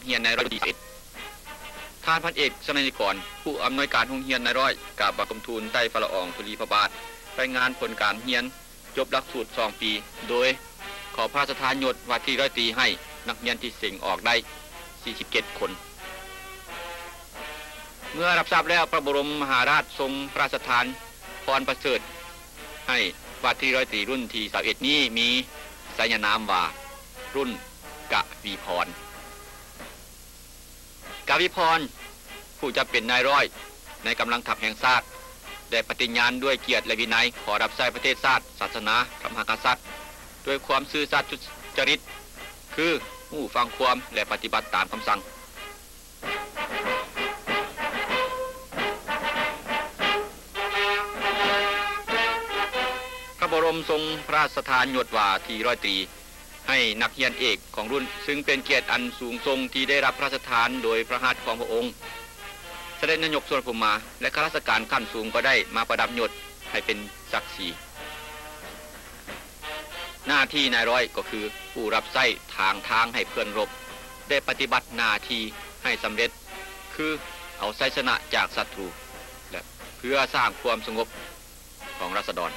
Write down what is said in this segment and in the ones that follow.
เฮียนในร้อยดีเอ็ดท่านพันเอกสมัยก่อนผู้อำนวยการโรงเรียนในร้อยกับบักกำทูลใต้พระอองธุลีพระบาทรายงานผลการเรียนจบหลักสูตร2 ปีโดยขอพระราชทานยศว่าที่ร้อยตรีให้นักเรียนที่เสียงออกได้47 คนเมื่อรับทราบแล้วพระบรมมหาราชทรงพระราชทานพรประเสริฐให้ว่าที่ร้อยตรีรุ่นที่21นี้มีสายนามว่ารุ่นกวีพรกวีพรผู้จะเป็นนายร้อยในกำลังทัพแห่งชาติได้ปฏิญาณด้วยเกียรติและวินัยขอรับใช้ประเทศชาติศาสนาพระมหากษัตริย์ด้วยความซื่อสัตย์สุจริตคือผู้ฟังความและปฏิบัติตามคำสั่งพระบรมทรงพระราชทานยศว่าที่ร้อยตรีให้นักเรียนเอกของรุ่นซึ่งเป็นเกียรติอันสูงส่งที่ได้รับพระราชทานโดยพระหัตถ์ของพระองค์เสด็จนายกสุวรรณภูมิและข้าราชการขั้นสูงก็ได้มาประดับยศให้เป็นศักดิ์ศรีหน้าที่นายร้อยก็คือผู้รับใช้ทางให้เพื่อนรบได้ปฏิบัติหน้าที่ให้สำเร็จคือเอาชัยชนะจากศัตรูและเพื่อสร้างความสงบของราษฎร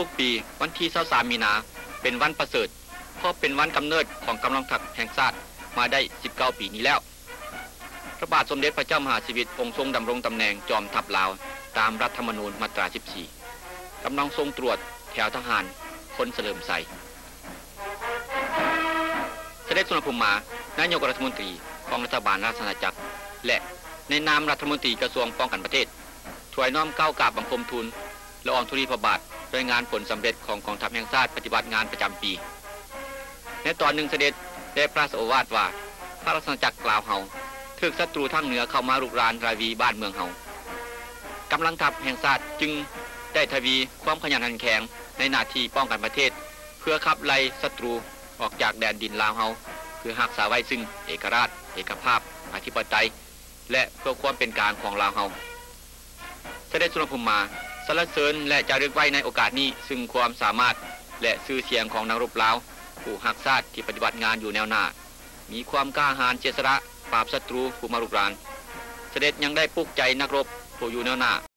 ทุกปีวันที่23 มีนาเป็นวันประเสริฐเพราะเป็นวันกำเนิดของกำลังทัพแห่งชาติมาได้19 ปีนี้แล้วพระบาทสมเด็จพระเจ้ามหาชีวิตองค์ทรงดำรงตำแหน่งจอมทัพลาวตามรัฐธรรมนูญมาตรา 14กำลังทรงตรวจแถวทหารคนเฉลิมไสเสด็จสุวรรณภูมินายกรัฐมนตรีของรัฐบาลราชอาณาจักรและในนามรัฐมนตรีกระทรวงป้องกันประเทศถวายน้อมเกล้ากราบบังคมทูลละอองธุลีพระบาทรายงานผลสำเร็จของกองทัพแห่งชาติปฏิบัติงานประจำปีในตอนหนึ่งเสด็จได้พระราชโอวาทว่าพระราชอาณาจักรลาวเฮาถูกศัตรูทางเหนือเข้ามารุกรานราวีบ้านเมืองเฮากำลังทัพแห่งชาติจึงได้ทวีความขยันขันแข็งในหน้าที่ป้องกันประเทศเพื่อขับไล่ศัตรูออกจากแดนดินลาวเฮาเพื่อรักษาไว้ซึ่งเอกราชเอกภาพอธิปไตยและเพื่อความเป็นกลางของลาวเฮาเสด็จสุวรรณภูมิสรรเสริญและจะรึกไว้ในโอกาสนี้ซึ่งความสามารถและชื่อเสียงของนักรบลาวผู้รักชาติที่ปฏิบัติงานอยู่แนวหน้ามีความกล้าหาญเสียสละปราบศัตรูผู้มารุกรานเสด็จยังได้ปลุกใจนักรบผู้อยู่แนวหน้า